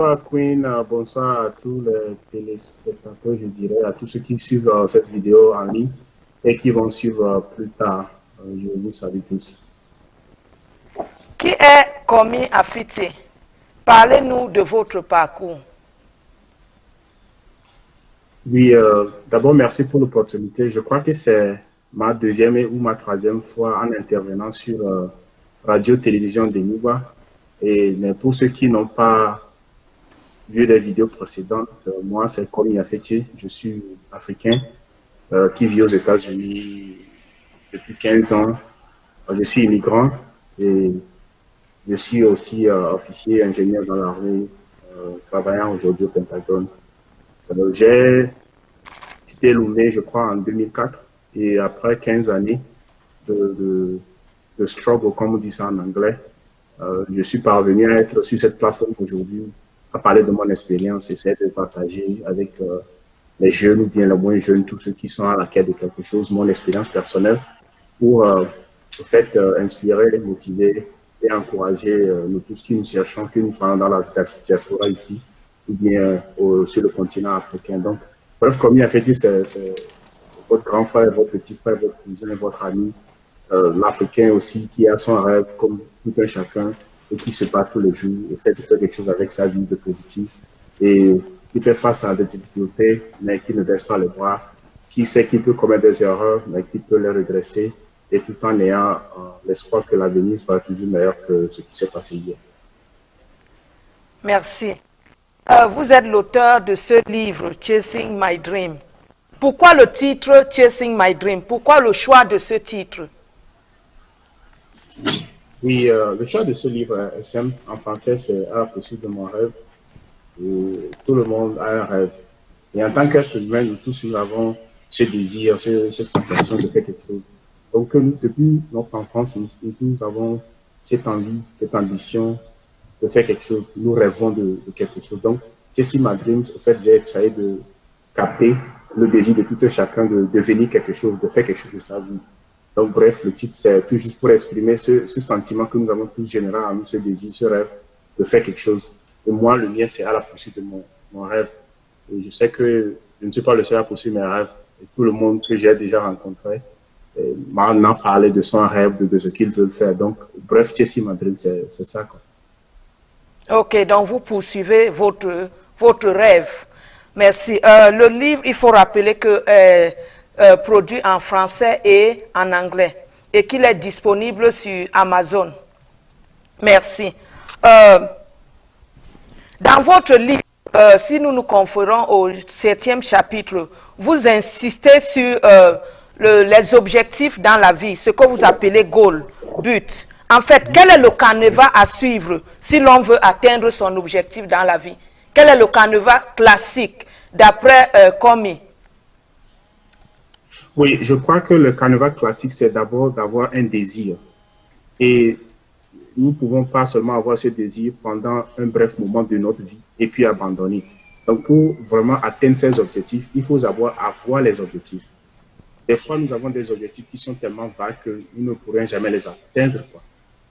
Bonsoir Queen, bonsoir à tous les téléspectateurs, je dirais, à tous ceux qui suivent cette vidéo en ligne et qui vont suivre plus tard. Je vous salue tous. Qui est Komi Afiti? Parlez-nous de votre parcours. Oui, d'abord, merci pour l'opportunité. Je crois que c'est ma deuxième ou ma troisième fois en intervenant sur Radio-Télévision de Niba. Mais pour ceux qui n'ont pas vu les vidéos précédentes, moi, c'est Komi Afiti. Je suis africain qui vit aux États-Unis depuis 15 ans. Je suis immigrant et je suis aussi officier ingénieur dans l'armée, travaillant aujourd'hui au Pentagone. J'ai quitté Lomé, je crois, en 2004 et après 15 années de, de, de struggle, comme on dit ça en anglais, je suis parvenu à être sur cette plateforme aujourd'hui, à parler de mon expérience, essayer de partager avec les jeunes ou bien les moins jeunes, tous ceux qui sont à la quête de quelque chose, mon expérience personnelle pour en fait inspirer, motiver et encourager nous tous qui nous cherchons, que nous soyons dans la diaspora ici ou bien sur le continent africain. Donc, bref, comme il a fait dit, c'est votre grand frère, votre petit frère, votre cousin, votre ami, l'Africain aussi qui a son rêve comme tout un chacun et qui se bat tous les jours, essaie de faire quelque chose avec sa vie de positif et qui fait face à des difficultés, mais qui ne baisse pas les bras, qui sait qu'il peut commettre des erreurs, mais qui peut les redresser et tout en ayant l'espoir que l'avenir sera toujours meilleur que ce qui s'est passé hier. Merci. Vous êtes l'auteur de ce livre, Chasing My Dream. Pourquoi le titre Chasing My Dream? Pourquoi le choix de ce titre? Oui, le choix de ce livre est simple. En français, c'est à la poursuite de mon rêve. Et tout le monde a un rêve. Et en tant qu'être humain, nous tous, nous avons ce désir, cette sensation de faire quelque chose. Donc, nous, depuis notre enfance, nous avons cette envie, cette ambition de faire quelque chose. Nous rêvons de quelque chose. Donc, Jesse Madrid, en fait, j'ai essayé de capter le désir de tout un chacun de devenir quelque chose, de faire quelque chose de sa vie. Donc, bref, le titre, c'est tout juste pour exprimer ce sentiment que nous avons tous général en nous, ce désir, ce rêve de faire quelque chose. Et moi, le mien, c'est à la poursuite de mon rêve. Et je sais que je ne suis pas le seul à poursuivre mes rêves. Et tout le monde que j'ai déjà rencontré m'en a parlé de son rêve, de ce qu'il veut faire. Donc, bref, Jesse Madrid, c'est ça, quoi. Ok, donc vous poursuivez votre rêve. Merci. Le livre, il faut rappeler que produit en français et en anglais et qu'il est disponible sur Amazon. Merci. Dans votre livre, si nous nous conférons au 7e chapitre, vous insistez sur les objectifs dans la vie, ce que vous appelez goal, but. En fait, quel est le canevas à suivre si l'on veut atteindre son objectif dans la vie? Quel est le canevas classique d'après Komi? Oui, je crois que le canevas classique, c'est d'abord d'avoir un désir. Et nous ne pouvons pas seulement avoir ce désir pendant un bref moment de notre vie et puis abandonner. Donc, pour vraiment atteindre ces objectifs, il faut d'abord avoir les objectifs. Des fois, nous avons des objectifs qui sont tellement vagues que nous ne pourrons jamais les atteindre, quoi.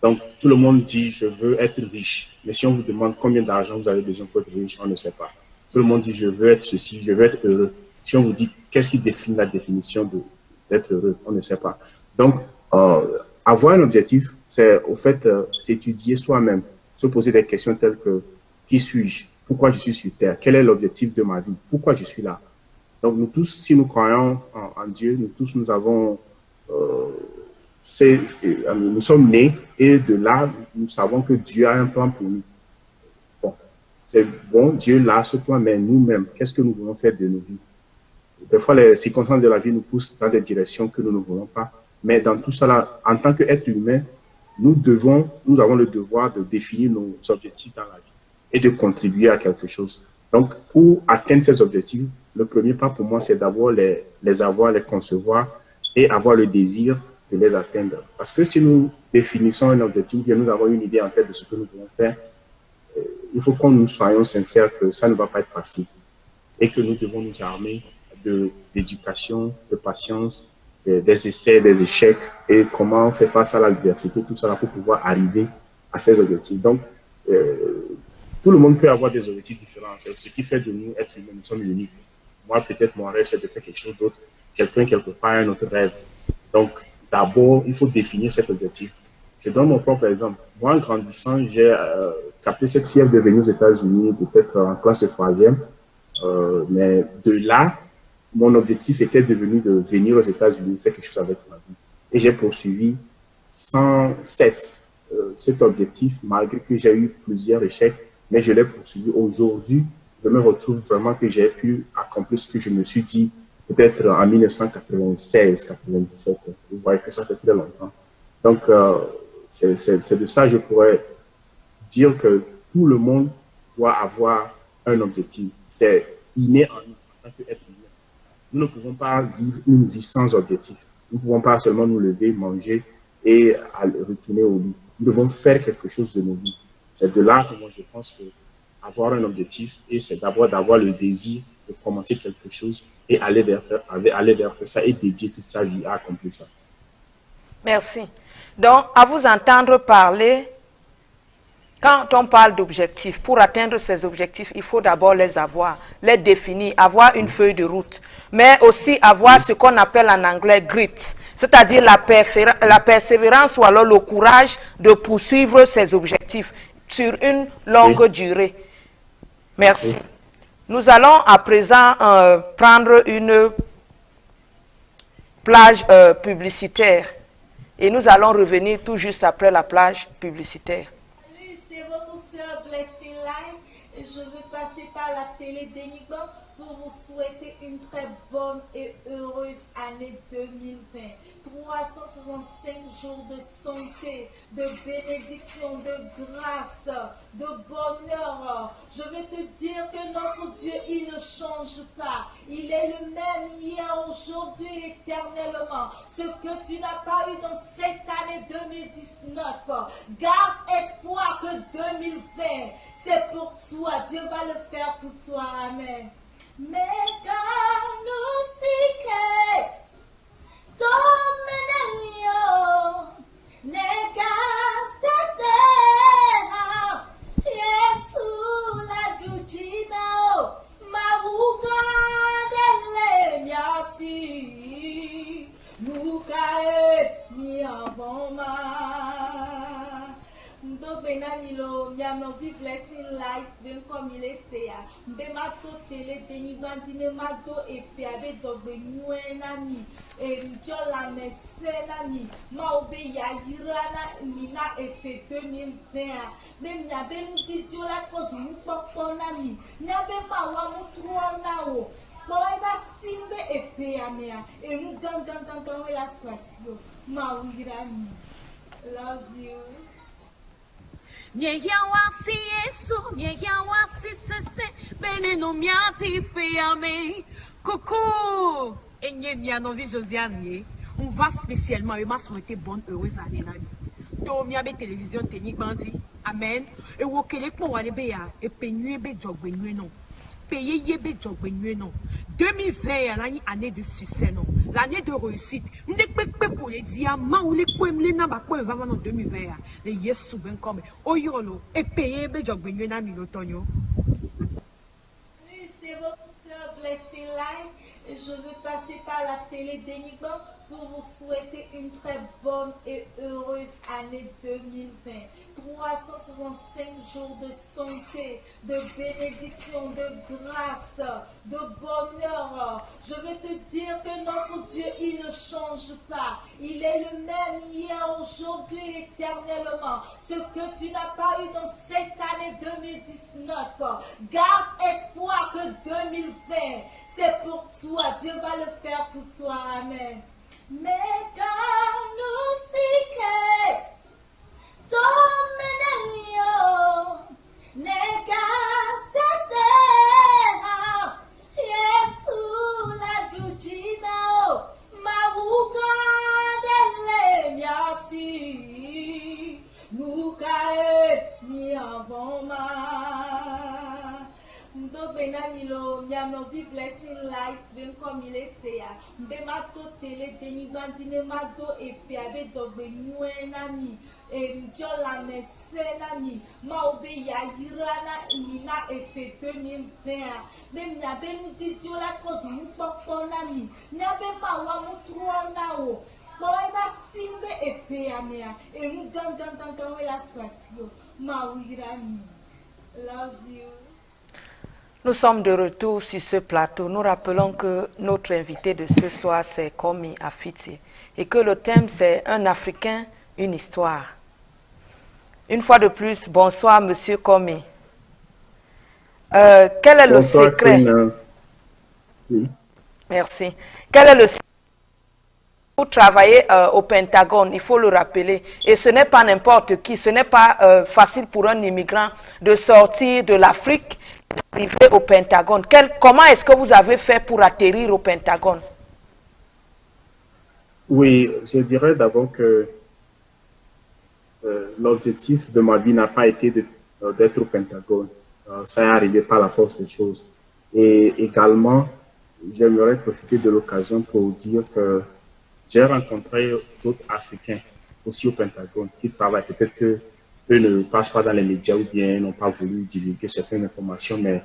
Donc, tout le monde dit, je veux être riche. Mais si on vous demande combien d'argent vous avez besoin pour être riche, on ne sait pas. Tout le monde dit, je veux être ceci, je veux être heureux. Si on vous dit, qu'est-ce qui définit la définition d'être heureux, on ne sait pas. Donc, avoir un objectif, c'est au fait s'étudier soi-même, se poser des questions telles que, qui suis-je? Pourquoi je suis sur Terre? Quel est l'objectif de ma vie? Pourquoi je suis là? Donc, nous tous, si nous croyons en Dieu, nous tous, nous avons nous sommes nés et de là, nous savons que Dieu a un plan pour nous. Bon, c'est bon, Dieu l'a sur toi, mais nous-mêmes, qu'est-ce que nous voulons faire de nos vies? Des fois, les circonstances de la vie nous poussent dans des directions que nous ne voulons pas. Mais dans tout cela, en tant qu'être humain, nous avons le devoir de définir nos objectifs dans la vie et de contribuer à quelque chose. Donc, pour atteindre ces objectifs, le premier pas pour moi, c'est d'abord les avoir, les concevoir et avoir le désir de les atteindre. Parce que si nous définissons un objectif, bien nous avons une idée en tête de ce que nous voulons faire, il faut que nous soyons sincères que ça ne va pas être facile et que nous devons nous armer d'éducation, de patience, des essais, des échecs et comment on fait face à l'adversité, tout ça pour pouvoir arriver à ces objectifs. Donc, tout le monde peut avoir des objectifs différents. C'est ce qui fait de nous être humains. Nous sommes uniques. Moi, peut-être mon rêve, c'est de faire quelque chose d'autre. Quelqu'un, quelque part, a un autre rêve. Donc, d'abord, il faut définir cet objectif. Je donne mon propre exemple. Moi, en grandissant, j'ai capté cette fièvre de venir aux États-Unis, peut-être en classe de troisième. Mais de là, mon objectif était devenu de venir aux États-Unis, faire quelque chose avec ma vie. Et j'ai poursuivi sans cesse cet objectif, malgré que j'ai eu plusieurs échecs, mais je l'ai poursuivi. Aujourd'hui, je me retrouve vraiment que j'ai pu accomplir ce que je me suis dit peut-être en 1996-97. Vous voyez que ça fait très longtemps. Donc, c'est de ça que je pourrais dire que tout le monde doit avoir un objectif. C'est inné en nous, en tant qu'être humain. Nous ne pouvons pas vivre une vie sans objectif. Nous ne pouvons pas seulement nous lever, manger et retourner au lit. Nous devons faire quelque chose de nos vies. C'est de là que moi je pense que avoir un objectif, et c'est d'abord d'avoir le désir de commencer quelque chose et aller vers ça et dédier toute sa vie à accomplir ça. Merci. Donc, à vous entendre parler, quand on parle d'objectifs, pour atteindre ces objectifs, il faut d'abord les avoir, les définir, avoir une feuille de route, mais aussi avoir ce qu'on appelle en anglais grit, c'est-à-dire la persévérance ou alors le courage de poursuivre ces objectifs sur une longue durée. Merci. Nous allons à présent prendre une plage publicitaire et nous allons revenir tout juste après la plage publicitaire. Salut, c'est votre soeur Blessing Line et je veux passer par la télé d'Enigma pour vous souhaiter une très bonne et heureuse année 2020. 365 jours de santé, de bénédiction, de grâce, de bonheur. Je veux te dire que notre Dieu, il ne change pas. Il est le même hier, aujourd'hui, éternellement. Ce que tu n'as pas eu dans cette année 2019, garde espoir que 2020, c'est pour toi. Dieu va le faire pour toi. Amen. Mega nusike Domenelio Nega sesena Yesu la dujina Mauga dele miasi Mukae mi avoma Benamilo, miano vi blessing light, ben comme il est sea. Bemato tele teni bandine mato et piabe dogbe nuenami. Et la mesenami. Ma obe ya yirana mina et 2020. Même n'y a ben dit Dieu la cause moupa fonami. N'y a ben ma wa mutronao. Boy ba simbe et peamea. Et nous gang la soisio. Ma wirani. Love you. Nyeyawasi Yesu, nyeyawasi sese, bene no miati peame. Coucou! Et nye mianovi Josiane, on va spécialement, et m'a souhaité bonne heureuse année. To miabe télévision technique bandi. Amen. Et wokele ko wale be ya, et penue be jogbe nue non. Payer yebe jogbe nue non. 2020 l'année année de succès non. L'année de réussite. Ndek pek pour les diamants ou les poèmes les naba poèmes vraiment en 2020 les yesu ben comme oyolo et payer be jogbe nue na mi l'automne. C'est votre soeur Blessing Line et je veux passer par la télé d'Enigma pour vous souhaiter une très bonne et heureuse année 2020. 365 jours de santé, de bénédiction, de grâce, de bonheur. Je veux te dire que notre Dieu, il ne change pas. Il est le même hier, aujourd'hui, éternellement. Ce que tu n'as pas eu dans cette année 2019, garde espoir que 2020, c'est pour toi. Dieu va le faire pour toi. Amen. Mega nusike Domenelio Nega sesena Yesu la dujina Mauga dele miasi Mukae mi avoma Benamilo, miano vi blessing light, ben comme il est sea. Bemato tele teni bandine mato et piabe dogbe nuenami. Ndiola Mesenami, Maobe Yayirana, Mina et 2020. Même Nabe Mutitiola Trosmuponami, Nabe Mawa Mutruanao, Moema Simbe et Peamea, et Mugangangangawe la Swasio, Mawirani. Love you. Nous sommes de retour sur ce plateau. Nous rappelons que notre invité de ce soir, c'est Komi Afiti, et que le thème, c'est un Africain, une histoire. Une fois de plus, bonsoir, Monsieur Komi. Quel est le secret? Oui. Merci. Quel est le secret? Vous travaillez au Pentagone, il faut le rappeler. Et ce n'est pas n'importe qui, ce n'est pas facile pour un immigrant de sortir de l'Afrique et d'arriver au Pentagone. Comment est-ce que vous avez fait pour atterrir au Pentagone? Oui, je dirais d'abord que l'objectif de ma vie n'a pas été d'être au Pentagone. Ça est arrivé par la force des choses. Et également, j'aimerais profiter de l'occasion pour dire que j'ai rencontré d'autres Africains aussi au Pentagone qui travaillent. Peut-être qu'eux ne passent pas dans les médias ou bien n'ont pas voulu divulguer certaines informations, mais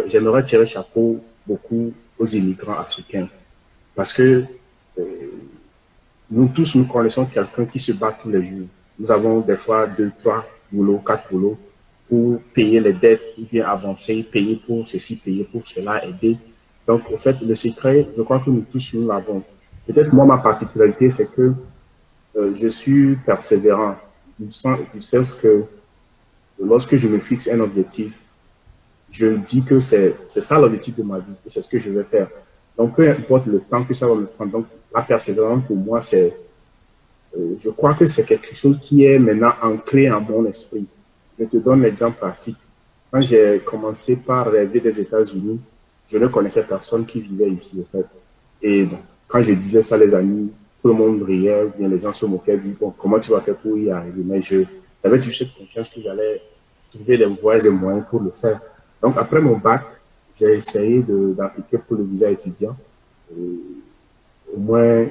j'aimerais tirer chapeau beaucoup aux immigrants africains. Parce que nous tous, nous connaissons quelqu'un qui se bat tous les jours. Nous avons des fois 2, 3 boulots, 4 boulots pour payer les dettes, ou bien avancer, payer pour ceci, payer pour cela, aider. Donc, au fait, le secret, je crois que nous tous, nous l'avons. Peut-être moi, ma particularité, c'est que je suis persévérant. Du sens que lorsque je me fixe un objectif, je me dis que c'est ça l'objectif de ma vie, et c'est ce que je vais faire. Donc, peu importe le temps que ça va me prendre. Donc, la persévérance, pour moi, c'est, je crois que c'est quelque chose qui est maintenant ancré en mon esprit. Je te donne l'exemple pratique. Quand j'ai commencé par rêver des États-Unis, je ne connaissais personne qui vivait ici, en fait. Et bon, quand je disais ça, les amis, tout le monde riait, ou bien les gens se moquaient, disaient, bon, comment tu vas faire pour y arriver? Mais j'avais toujours cette confiance que j'allais trouver les voies et moyens pour le faire. Donc, après mon bac, j'ai essayé d'appliquer pour le visa étudiant. Au moins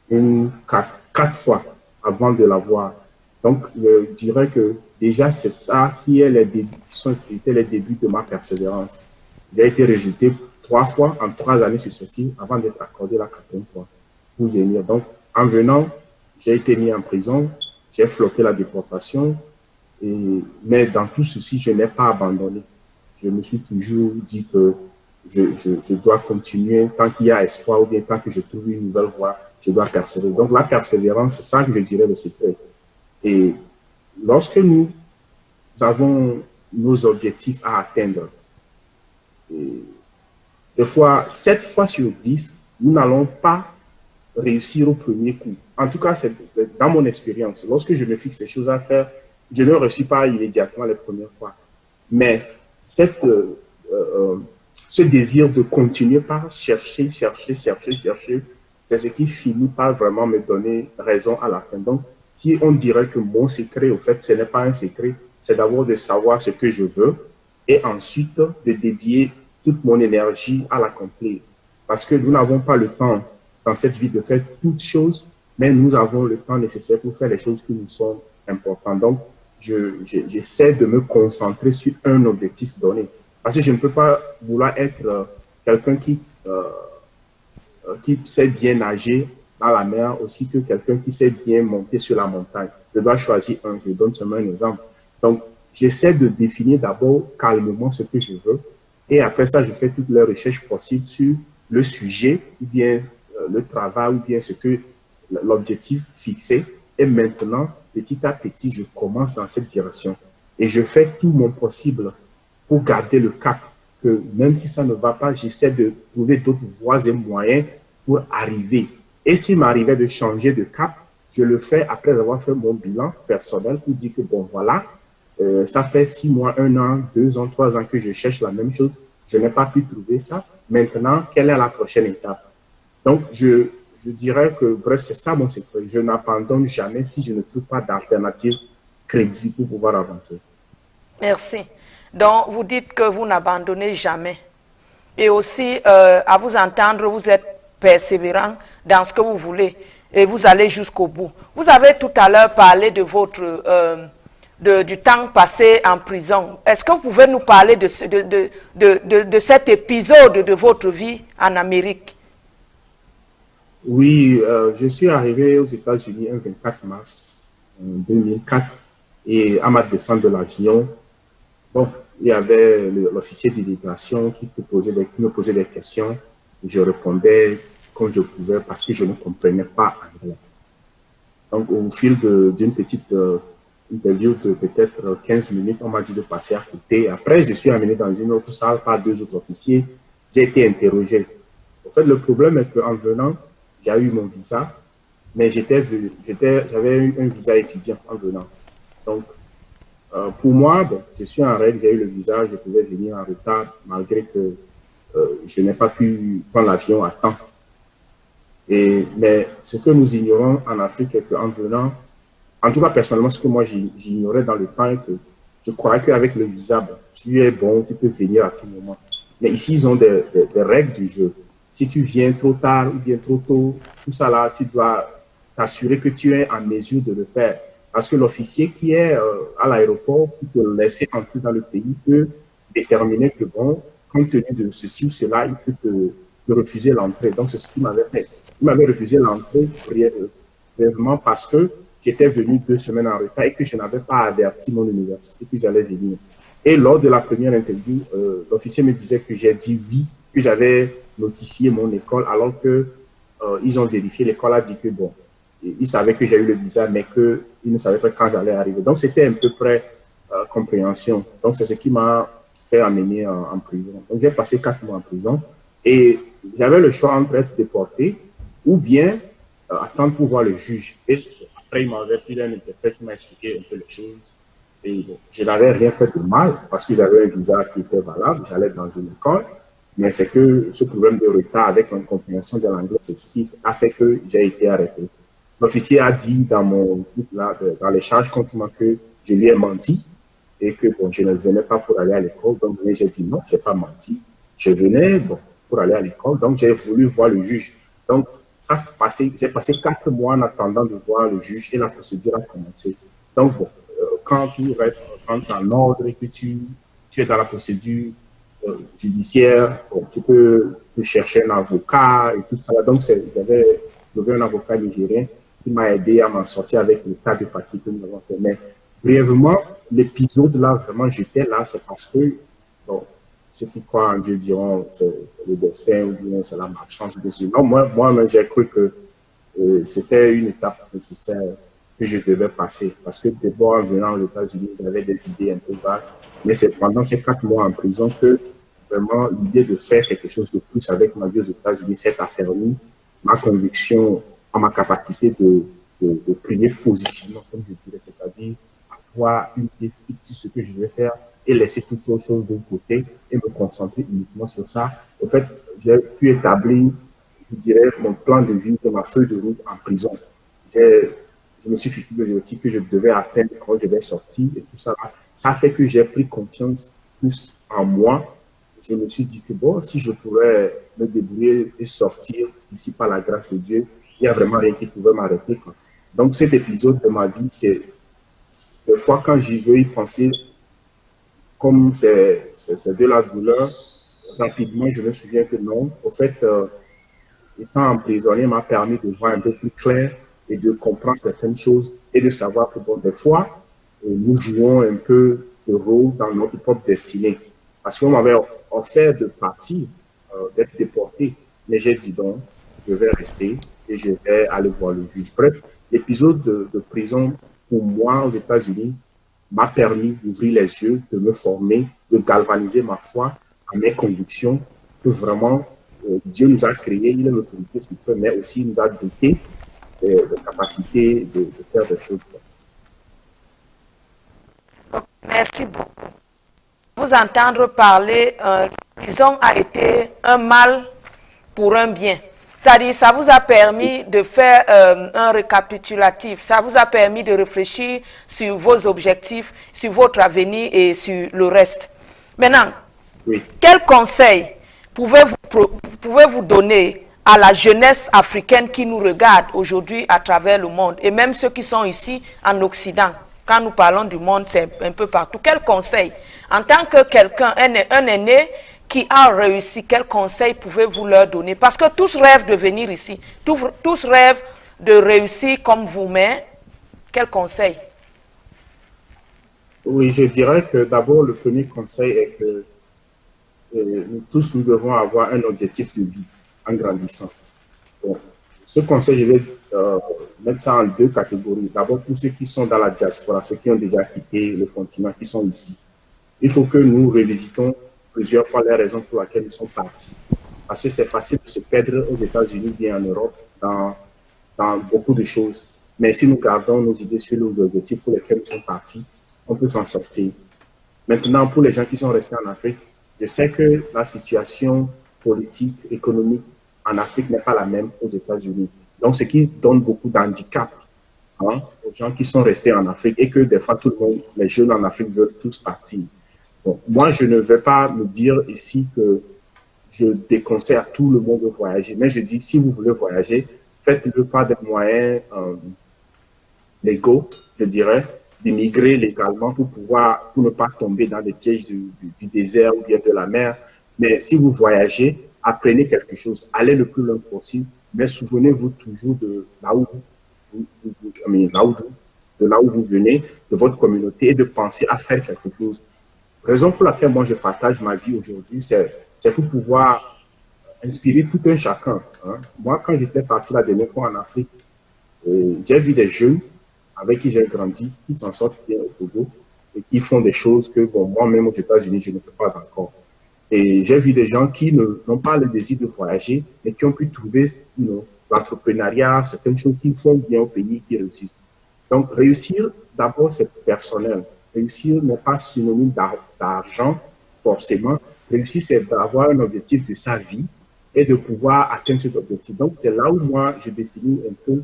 4 fois avant de l'avoir. Donc, je dirais que déjà, c'est ça qui est étaient les débuts de ma persévérance. J'ai été rejeté 3 fois en 3 années successives avant d'être accordé la 4e fois pour venir. Donc, en venant, j'ai été mis en prison, j'ai flotté la déportation, mais dans tout ceci, je n'ai pas abandonné. Je me suis toujours dit que je dois continuer tant qu'il y a espoir ou bien tant que je trouve une nouvelle voie, je dois persévérer. Donc la persévérance, c'est ça que je dirais le secret. Et lorsque nous avons nos objectifs à atteindre, des fois, 7 fois sur 10, nous n'allons pas réussir au premier coup. En tout cas, c'est dans mon expérience. Lorsque je me fixe des choses à faire, je ne réussis pas immédiatement les premières fois. Mais ce désir de continuer par chercher, c'est ce qui finit par vraiment me donner raison à la fin. Donc, si on dirait que mon secret, au fait, ce n'est pas un secret, c'est d'abord de savoir ce que je veux et ensuite de dédier toute mon énergie à l'accomplir. Parce que nous n'avons pas le temps dans cette vie de faire toutes choses, mais nous avons le temps nécessaire pour faire les choses qui nous sont importantes. Donc, j'essaie de me concentrer sur un objectif donné. Parce que je ne peux pas vouloir être quelqu'un qui sait bien nager dans la mer aussi que quelqu'un qui sait bien monter sur la montagne. Je dois choisir un. Je donne seulement un exemple. Donc, j'essaie de définir d'abord calmement ce que je veux. Et après ça, je fais toutes les recherches possibles sur le sujet, ou bien le travail, ou bien ce que l'objectif fixé. Et maintenant, petit à petit, je commence dans cette direction. Et je fais tout mon possible pour garder le cap. Que même si ça ne va pas, j'essaie de trouver d'autres voies et moyens pour arriver. Et s'il m'arrivait de changer de cap, je le fais après avoir fait mon bilan personnel pour dire que bon, voilà, ça fait 6 mois, 1 an, 2 ans, 3 ans que je cherche la même chose. Je n'ai pas pu trouver ça. Maintenant, quelle est la prochaine étape? Donc, je dirais que, bref, c'est ça mon secret. Je n'abandonne jamais si je ne trouve pas d'alternative crédible pour pouvoir avancer. Merci. Donc, vous dites que vous n'abandonnez jamais. Et aussi, à vous entendre, vous êtes persévérant dans ce que vous voulez. et vous allez jusqu'au bout. Vous avez tout à l'heure parlé de votre, du temps passé en prison. Est-ce que vous pouvez nous parler de cet épisode de votre vie en Amérique? Oui, je suis arrivé aux États-Unis un 24 mars 2004 et à ma descente de l'avion, bon, il y avait l'officier d'immigration qui me posait des questions. Je répondais comme je pouvais parce que je ne comprenais pas anglais. Donc, au fil d'une petite interview de peut-être 15 minutes, on m'a dit de passer à côté. Après, je suis amené dans une autre salle par deux autres officiers. J'ai été interrogé. En fait, le problème est qu'en venant, j'ai eu mon visa, mais j'avais eu un visa étudiant en venant. Donc, pour moi, bon, je suis en règle, j'ai eu le visa, je pouvais venir en retard, malgré que je n'ai pas pu prendre l'avion à temps. Mais ce que nous ignorons en Afrique est qu'en venant, en tout cas personnellement, ce que moi j'ignorais dans le temps est que je croyais qu'avec le visa, bon, tu es bon, tu peux venir à tout moment. Mais ici, ils ont des règles du jeu. Si tu viens trop tard ou bien trop tôt, tout ça là, tu dois t'assurer que tu es en mesure de le faire. Parce que l'officier qui est à l'aéroport, pour te laisser entrer dans le pays, peut déterminer que, bon, compte tenu de ceci ou cela, il peut te refuser l'entrée. Donc, c'est ce qu'il m'avait fait. Il m'avait refusé l'entrée brièvement parce que j'étais venu 2 semaines en retard et que je n'avais pas averti mon université que j'allais venir. Et lors de la première interview, l'officier me disait que j'ai dit oui, que j'avais notifié mon école, alors que ils ont vérifié, l'école a dit que bon, ils savaient que j'ai eu le visa, mais qu'ils ne savaient pas quand j'allais arriver. Donc, c'était un peu près compréhension. Donc, c'est ce qui m'a fait amener en prison. Donc, j'ai passé 4 mois en prison et j'avais le choix entre être déporté ou bien attendre pour voir le juge. Et après, il m'avait pris un interprète qui m'a expliqué un peu les choses. Et bon, je n'avais rien fait de mal parce que j'avais un visa qui était valable, j'allais dans une école. Mais c'est que ce problème de retard avec une compréhension de l'anglais, c'est ce qui a fait que j'ai été arrêté. L'officier a dit dans dans l'échange contre moi que je lui ai menti et que bon, je ne venais pas pour aller à l'école. Donc, j'ai dit non, je n'ai pas menti. Je venais bon, pour aller à l'école. Donc, j'ai voulu voir le juge. Donc, j'ai passé 4 mois en attendant de voir le juge et la procédure a commencé. Donc, bon, quand tu rentres en ordre et que tu es dans la procédure judiciaire, bon, tu peux chercher un avocat et tout ça. Donc, j'avais trouvé un avocat nigérien qui m'a aidé à m'en sortir avec le tas de papiers que nous avons fait. Mais brièvement, l'épisode là, vraiment, j'étais là, c'est parce que, bon, ceux qui croient en Dieu diront c'est le destin ou bien c'est la malchance. Non, moi, j'ai cru que c'était une étape nécessaire que je devais passer. Parce que d'abord, en venant aux États-Unis, j'avais des idées un peu vagues. Mais c'est pendant ces 4 mois en prison que vraiment l'idée de faire quelque chose de plus avec ma vie aux États-Unis s'est affermie. Ma conviction en ma capacité de prier positivement, comme je dirais, c'est-à-dire avoir une idée fixe sur ce que je vais faire et laisser toutes autres choses de côté et me concentrer uniquement sur ça. En fait, j'ai pu établir, je dirais, mon plan de vie, ma feuille de route en prison. Je me suis fixé l'objectif que je devais atteindre quand je vais sortir et tout ça. Ça fait que j'ai pris confiance plus en moi. Je me suis dit que bon, si je pourrais me débrouiller et sortir d'ici par la grâce de Dieu, il n'y a vraiment rien qui pouvait m'arrêter. Donc cet épisode de ma vie, c'est des fois quand j'y veux y penser, comme c'est de la douleur, rapidement je me souviens que non. Au fait, étant emprisonné m'a permis de voir un peu plus clair et de comprendre certaines choses et de savoir que bon, des fois, nous jouons un peu de rôle dans notre propre destinée. Parce qu'on m'avait offert de partir, d'être déporté. Mais j'ai dit non, je vais rester et je vais aller voir le juge. Bref, l'épisode de prison, pour moi, aux États-Unis, m'a permis d'ouvrir les yeux, de me former, de galvaniser ma foi à mes convictions, que vraiment, Dieu nous a créés, il est notre autorité suprême, mais aussi il nous a dotés de capacité de faire des choses. Merci beaucoup. Vous entendre parler, la prison a été un mal pour un bien. C'est-à-dire, ça vous a permis de faire un récapitulatif, ça vous a permis de réfléchir sur vos objectifs, sur votre avenir et sur le reste. Maintenant, oui. Quel conseil pouvez-vous donner à la jeunesse africaine qui nous regarde aujourd'hui à travers le monde, et même ceux qui sont ici en Occident? Quand nous parlons du monde, c'est un peu partout. Quel conseil, en tant que quelqu'un, un aîné qui a réussi, quel conseil pouvez-vous leur donner? Parce que tous rêvent de venir ici, tous rêvent de réussir comme vous, mais quel conseil? Oui, je dirais que d'abord, le premier conseil est que nous tous, nous devons avoir un objectif de vie en grandissant. Bon, ce conseil, je vais mettre ça en deux catégories. D'abord, tous ceux qui sont dans la diaspora, ceux qui ont déjà quitté le continent, qui sont ici. Il faut que nous revisitons plusieurs fois les raisons pour lesquelles nous sommes partis. Parce que c'est facile de se perdre aux États-Unis, bien en Europe, dans beaucoup de choses. Mais si nous gardons nos idées sur les objectifs pour lesquels nous sommes partis, on peut s'en sortir. Maintenant, pour les gens qui sont restés en Afrique, je sais que la situation politique, économique en Afrique n'est pas la même aux États-Unis. Donc, ce qui donne beaucoup d'handicap aux gens qui sont restés en Afrique et que des fois, tout le monde, les jeunes en Afrique veulent tous partir. Bon, moi, je ne vais pas me dire ici que je déconseille à tout le monde de voyager, mais je dis, si vous voulez voyager, faites-le par des moyens légaux, je dirais, d'immigrer légalement pour ne pas tomber dans les pièges du désert ou bien de la mer. Mais si vous voyagez, apprenez quelque chose, allez le plus loin possible, mais souvenez-vous toujours de là où vous venez, de votre communauté, et de penser à faire quelque chose. Raison pour laquelle moi je partage ma vie aujourd'hui, c'est pour pouvoir inspirer tout un chacun. Moi, quand j'étais parti la dernière fois en Afrique, j'ai vu des jeunes avec qui j'ai grandi, qui s'en sortent bien au Togo et qui font des choses que, bon, moi-même aux États-Unis, je ne fais pas encore. Et j'ai vu des gens qui n'ont pas le désir de voyager, mais qui ont pu trouver l'entrepreneuriat, certaines choses qui font bien au pays, qui réussissent. Donc, réussir, d'abord, c'est personnel. Réussir n'est pas synonyme d'argent, forcément. Réussir, c'est d'avoir un objectif de sa vie et de pouvoir atteindre cet objectif. Donc, c'est là où moi, je définis un peu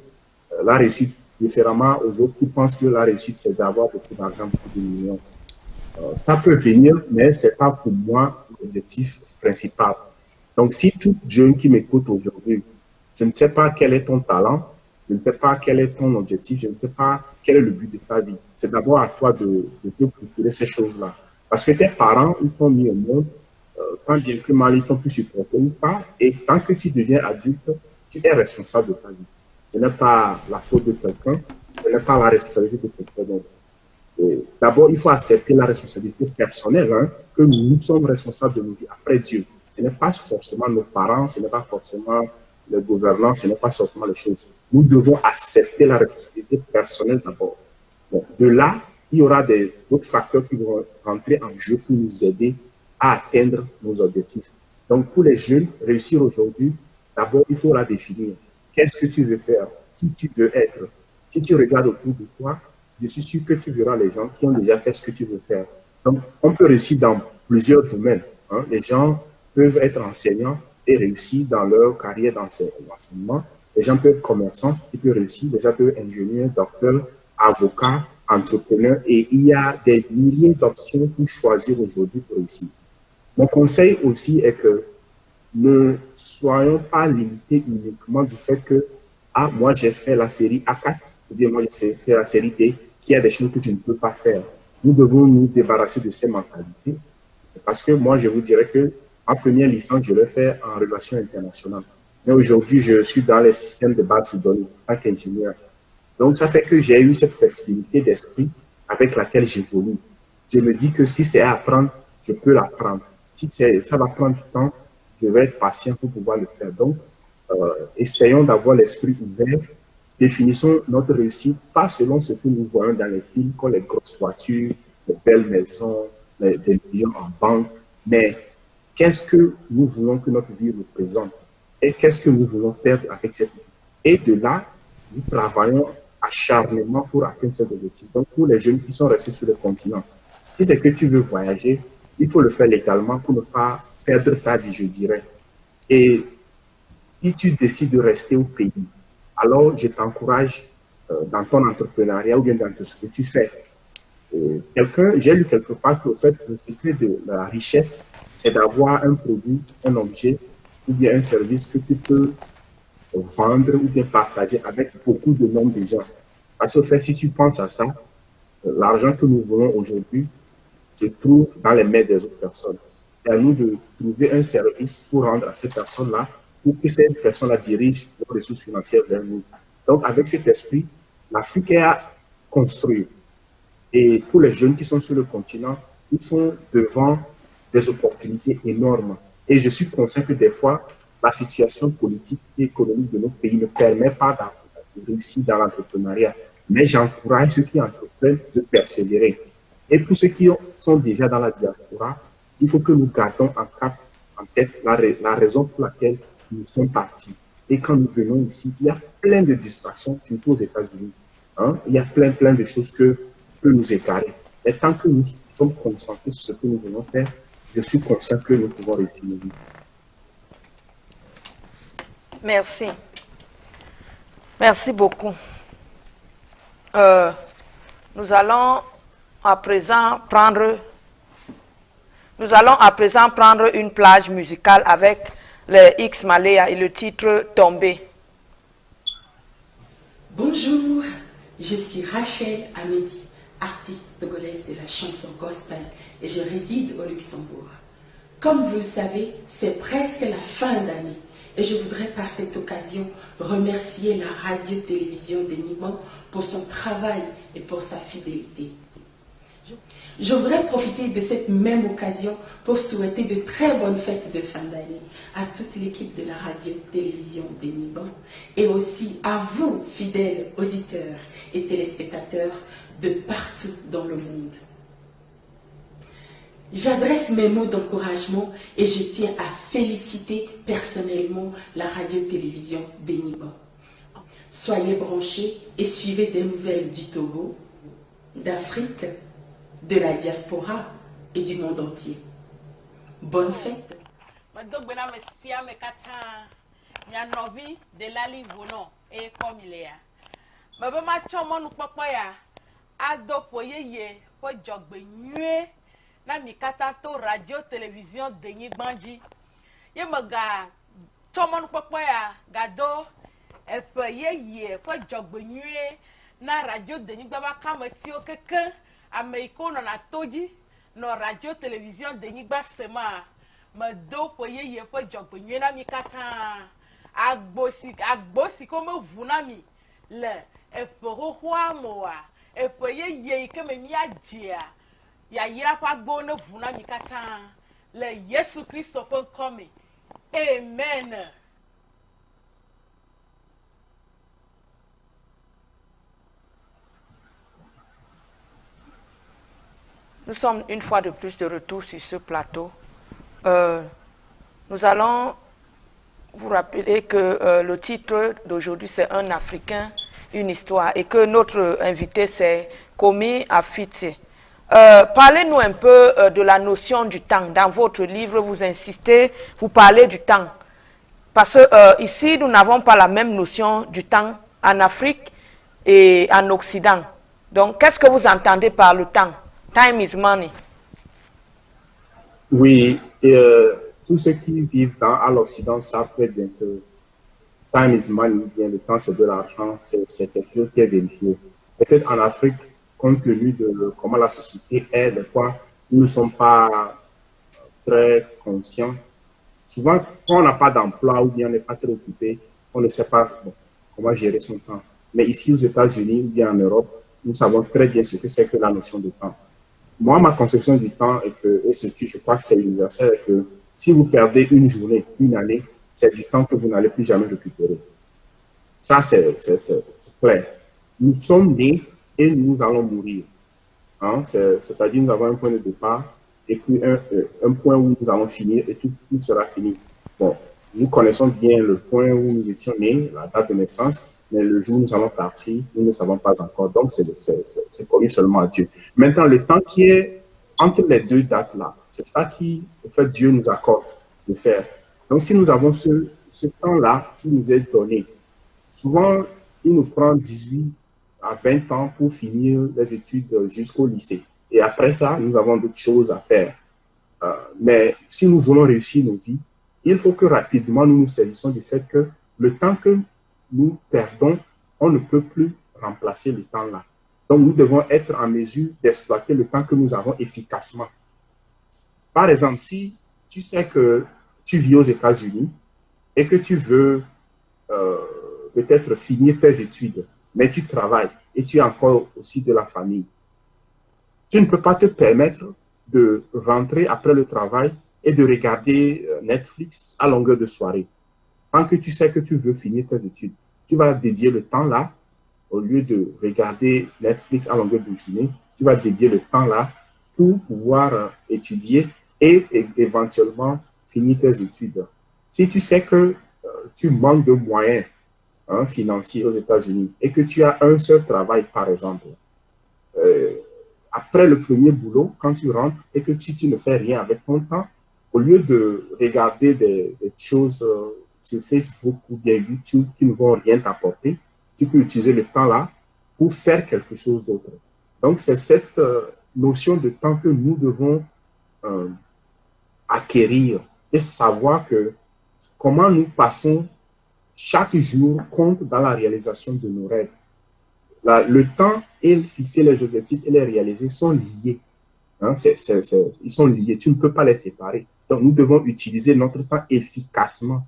la réussite différemment aux autres qui pensent que la réussite, c'est d'avoir beaucoup d'argent, beaucoup de millions. Ça peut venir, mais ce n'est pas pour moi l'objectif principal. Donc, si tout jeune qui m'écoute aujourd'hui, je ne sais pas quel est ton talent, je ne sais pas quel est ton objectif, je ne sais pas quel est le but de ta vie. C'est d'abord à toi de te procurer ces choses-là. Parce que tes parents, ils t'ont mis au monde, tant bien que mal, ils t'ont pu supporter ou pas, et tant que tu deviens adulte, tu es responsable de ta vie. Ce n'est pas la faute de quelqu'un, ce n'est pas la responsabilité de quelqu'un d'autre. D'abord, il faut accepter la responsabilité personnelle, que nous sommes responsables de nos vies après Dieu. Ce n'est pas forcément nos parents, ce n'est pas forcément les gouvernants, ce n'est pas forcément les choses. Nous devons accepter la responsabilité personnelle d'abord. Bon, de là, il y aura d'autres facteurs qui vont rentrer en jeu pour nous aider à atteindre nos objectifs. Donc, pour les jeunes, réussir aujourd'hui, d'abord, il faut la définir. Qu'est-ce que tu veux faire? Qui tu veux être? Si tu regardes autour de toi, je suis sûr que tu verras les gens qui ont déjà fait ce que tu veux faire. Donc, on peut réussir dans plusieurs domaines. Les gens peuvent être enseignants et réussir dans leur carrière d'enseignement. Les gens peuvent être commerçants et peuvent réussir. Les gens peuvent être ingénieurs, docteurs, avocats, entrepreneurs. Et il y a des milliers d'options pour choisir aujourd'hui pour réussir. Mon conseil aussi est que ne soyons pas limités uniquement du fait que moi j'ai fait la série A4 ou bien moi j'ai fait la série D, qu'il y a des choses que je ne peux pas faire. Nous devons nous débarrasser de ces mentalités parce que moi je vous dirais que ma première licence je l'ai fait en relations internationales. Mais aujourd'hui je suis dans les systèmes de base de données en tant qu'ingénieur. Donc ça fait que j'ai eu cette flexibilité d'esprit avec laquelle j'évolue. Je me dis que si c'est à apprendre, je peux l'apprendre. Si ça va prendre du temps, je vais être patient pour pouvoir le faire. Donc, essayons d'avoir l'esprit ouvert. Définissons notre réussite, pas selon ce que nous voyons dans les films, comme les grosses voitures, les belles maisons, les millions en banque, mais qu'est-ce que nous voulons que notre vie représente et qu'est-ce que nous voulons faire avec cette vie. Et de là, nous travaillons acharnement pour atteindre cet objectif. Donc, pour les jeunes qui sont restés sur le continent, si c'est que tu veux voyager, il faut le faire légalement pour ne pas perdre ta vie, je dirais. Et si tu décides de rester au pays, alors je t'encourage dans ton entrepreneuriat ou bien dans tout ce que tu fais. J'ai lu quelque part que le secret de la richesse, c'est d'avoir un produit, un objet ou bien un service que tu peux vendre ou bien partager avec beaucoup de nombre de gens. Parce qu'en fait, si tu penses à ça, l'argent que nous voulons aujourd'hui se trouve dans les mains des autres personnes. C'est à nous de trouver un service pour rendre à ces personnes-là, pour que ces personnes-là dirigent leurs ressources financières vers nous. Donc, avec cet esprit, l'Afrique est à construire. Et pour les jeunes qui sont sur le continent, ils sont devant des opportunités énormes. Et je suis conscient que des fois, la situation politique et économique de notre pays ne permet pas de réussir dans l'entrepreneuriat. Mais j'encourage ceux qui entreprennent de persévérer. Et pour ceux qui sont déjà dans la diaspora, il faut que nous gardons en tête la raison pour laquelle nous sommes partis. Et quand nous venons ici, il y a plein de distractions, surtout aux États-Unis. Hein? Il y a plein de choses que nous égarer. Et tant que nous sommes concentrés sur ce que nous voulons faire, je suis conscient que nous pouvons réussir nos vies. Merci. Merci beaucoup. Nous allons à présent prendre une plage musicale avec les X Malaya et le titre Tombé. Bonjour, je suis Rachel Amedi, artiste togolaise de la chanson gospel et je réside au Luxembourg. Comme vous le savez, c'est presque la fin d'année et je voudrais par cette occasion remercier la radio-télévision d'Enigma pour son travail et pour sa fidélité. Je voudrais profiter de cette même occasion pour souhaiter de très bonnes fêtes de fin d'année à toute l'équipe de la radio-télévision d'Enigma et aussi à vous, fidèles auditeurs et téléspectateurs de partout dans le monde. J'adresse mes mots d'encouragement et je tiens à féliciter personnellement la radio-télévision d'Enigma. Soyez branchés et suivez des nouvelles du Togo, d'Afrique, de la diaspora et du monde entier. Bonne fête. Na mikata to radio télévision denyi gbanji ye maga tomon popo ya gado efe ye fo jogbenue na radio denyi gbaba kameti o keke ameiko no na toji no radio télévision denyi gba sema me do fo ye fo jogbenue na mikata agbosi ko me vunami le efe hohwa moa efe ye ke me miadia ya yira kwa gbo na vuna mikata le Yesu Kristo fon come. Amen. Nous sommes une fois de plus de retour sur ce plateau. Nous allons vous rappeler que le titre d'aujourd'hui c'est Un Africain, une histoire et que notre invité c'est Komi Afiti. Parlez-nous un peu de la notion du temps. Dans votre livre, vous insistez, vous parlez du temps. Parce que ici, nous n'avons pas la même notion du temps en Afrique et en Occident. Donc, qu'est-ce que vous entendez par le temps? Time is money. Oui, tous ceux qui vivent à l'Occident savent très bien que time is money, bien le temps c'est de l'argent, c'est quelque chose qui est vérifié. Peut-être en Afrique, compte tenu de comment la société est, des fois, nous ne sommes pas très conscients. Souvent, quand on n'a pas d'emploi ou bien on n'est pas très occupé, on ne sait pas comment gérer son temps. Mais ici, aux États-Unis ou bien en Europe, nous savons très bien ce que c'est que la notion de temps. Moi, ma conception du temps, et ce qui, je crois que c'est universel, est que si vous perdez une journée, une année, c'est du temps que vous n'allez plus jamais récupérer. Ça, c'est clair. Nous sommes nés et nous allons mourir. Hein? C'est-à-dire nous avons un point de départ et puis un point où nous allons finir et tout sera fini. Bon, nous connaissons bien le point où nous étions nés, la date de naissance, mais le jour où nous allons partir, nous ne savons pas encore. Donc, c'est connu seulement à Dieu. Maintenant, le temps qui est entre les deux dates-là, c'est ça qui, en fait, Dieu nous accorde de faire. Donc, si nous avons ce temps-là qui nous est donné, souvent, il nous prend 18 à 20 ans pour finir les études jusqu'au lycée. Et après ça, nous avons d'autres choses à faire. Mais si nous voulons réussir nos vies, il faut que rapidement nous nous saisissons du fait que le temps que nous perdons, on ne peut plus remplacer le temps là. Donc, nous devons être en mesure d'exploiter le temps que nous avons efficacement. Par exemple, si tu sais que tu vis aux États-Unis et que tu veux peut-être finir tes études, mais tu travailles et tu as encore aussi de la famille, tu ne peux pas te permettre de rentrer après le travail et de regarder Netflix à longueur de soirée. Tant que tu sais que tu veux finir tes études, tu vas dédier le temps là, au lieu de regarder Netflix à longueur de journée, tu vas dédier le temps là pour pouvoir étudier et éventuellement finir tes études. Si tu sais que tu manques de moyens financiers aux États-Unis et que tu as un seul travail, par exemple, après le premier boulot, quand tu rentres et que tu ne fais rien avec ton temps, au lieu de regarder des choses sur Facebook ou bien YouTube qui ne vont rien t'apporter, tu peux utiliser le temps là pour faire quelque chose d'autre. Donc, c'est cette notion de temps que nous devons acquérir et savoir que comment nous passons chaque jour compte dans la réalisation de nos rêves. Le temps et fixer les objectifs et les réaliser sont liés. Ils sont liés. Tu ne peux pas les séparer. Donc, nous devons utiliser notre temps efficacement.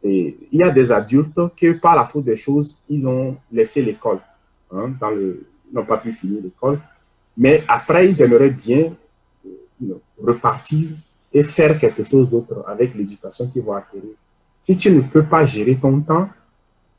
Et il y a des adultes qui, par la faute des choses, ils ont laissé l'école. Ils n'ont pas pu finir l'école. Mais après, ils aimeraient bien repartir et faire quelque chose d'autre avec l'éducation qu'ils vont acquérir. Si tu ne peux pas gérer ton temps,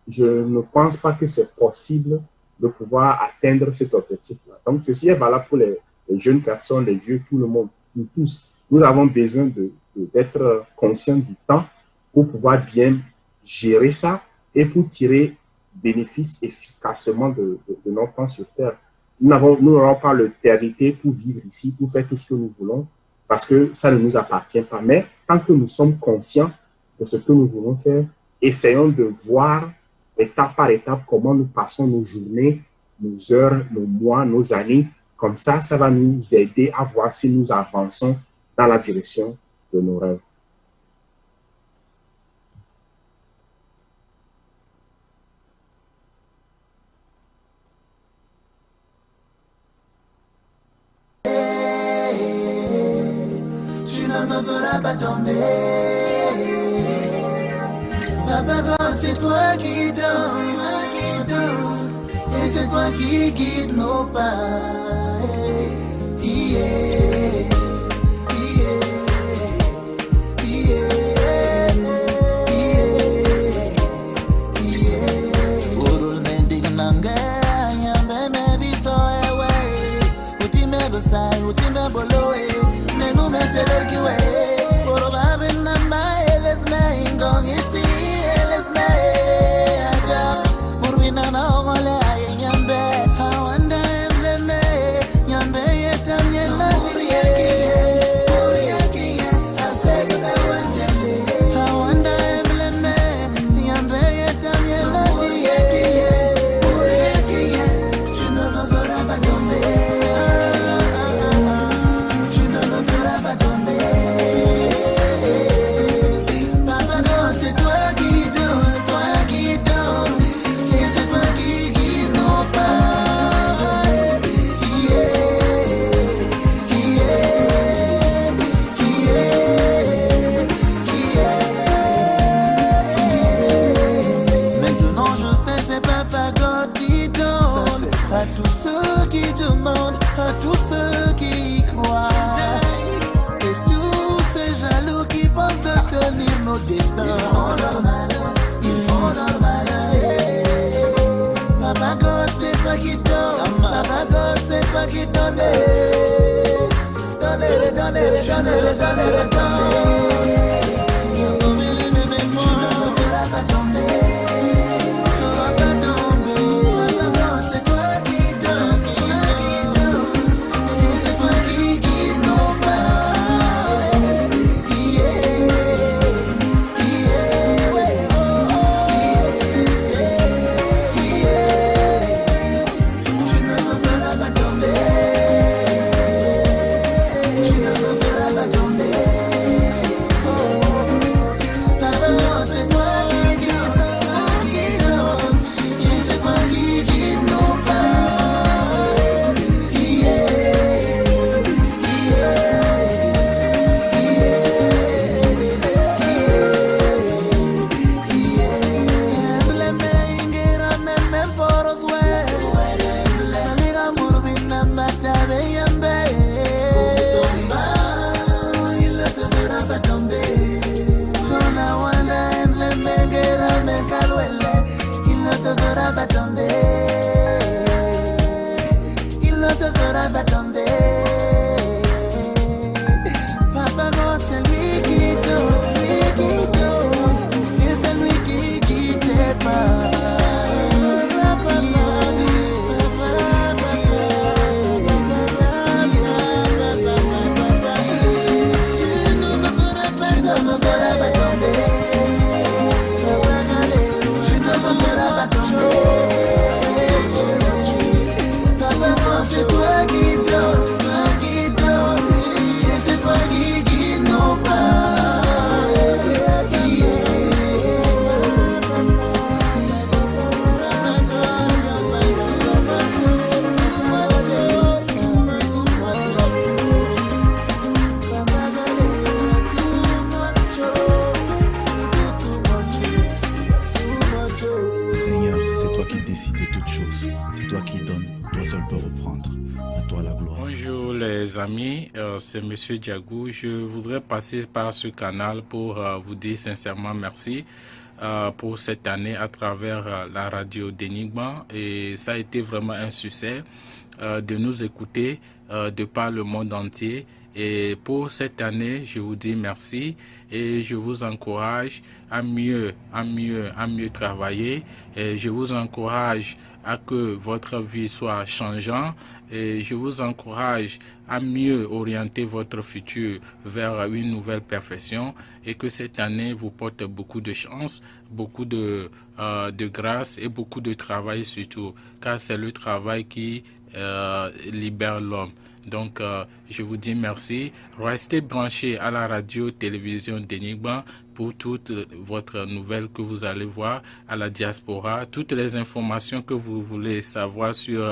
je ne pense pas que c'est possible de pouvoir atteindre cet objectif-là. Donc, ceci est valable pour les jeunes personnes, les vieux, tout le monde, nous tous. Nous avons besoin d'être conscients du temps pour pouvoir bien gérer ça et pour tirer bénéfice efficacement de notre temps sur Terre. Nous n'aurons pas l'éternité pour vivre ici, pour faire tout ce que nous voulons, parce que ça ne nous appartient pas. Mais tant que nous sommes conscients de ce que nous voulons faire, essayons de voir étape par étape comment nous passons nos journées, nos heures, nos mois, nos années. Comme ça va nous aider à voir si nous avançons dans la direction de nos rêves. Tu ne me feras pas tomber. Ma parole, c'est toi qui donnes, et c'est toi qui guides nos pas. Tu ne me feras pas tomber. amis, c'est Monsieur Diagou. Je voudrais passer par ce canal pour vous dire sincèrement merci pour cette année à travers la radio d'Enigma. Et ça a été vraiment un succès de nous écouter de par le monde entier. Et pour cette année, je vous dis merci et je vous encourage à mieux travailler. Et je vous encourage à que votre vie soit changeante. Et je vous encourage à mieux orienter votre futur vers une nouvelle perfection et que cette année vous porte beaucoup de chance, beaucoup de grâce et beaucoup de travail surtout, car c'est le travail qui libère l'homme. Donc, je vous dis merci. Restez branchés à la radio-télévision d'Enigma pour toutes votre nouvelles que vous allez voir à la diaspora. Toutes les informations que vous voulez savoir sur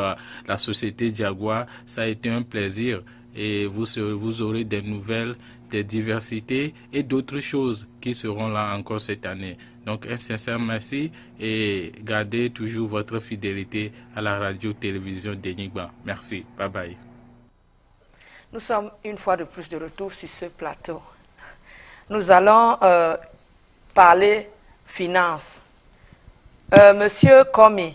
la société Diagua, ça a été un plaisir. Et vous aurez des nouvelles, des diversités et d'autres choses qui seront là encore cette année. Donc, un sincère merci et gardez toujours votre fidélité à la radio-télévision d'Enigma. Merci. Bye bye. Nous sommes une fois de plus de retour sur ce plateau. Nous allons parler finances. Monsieur Komi,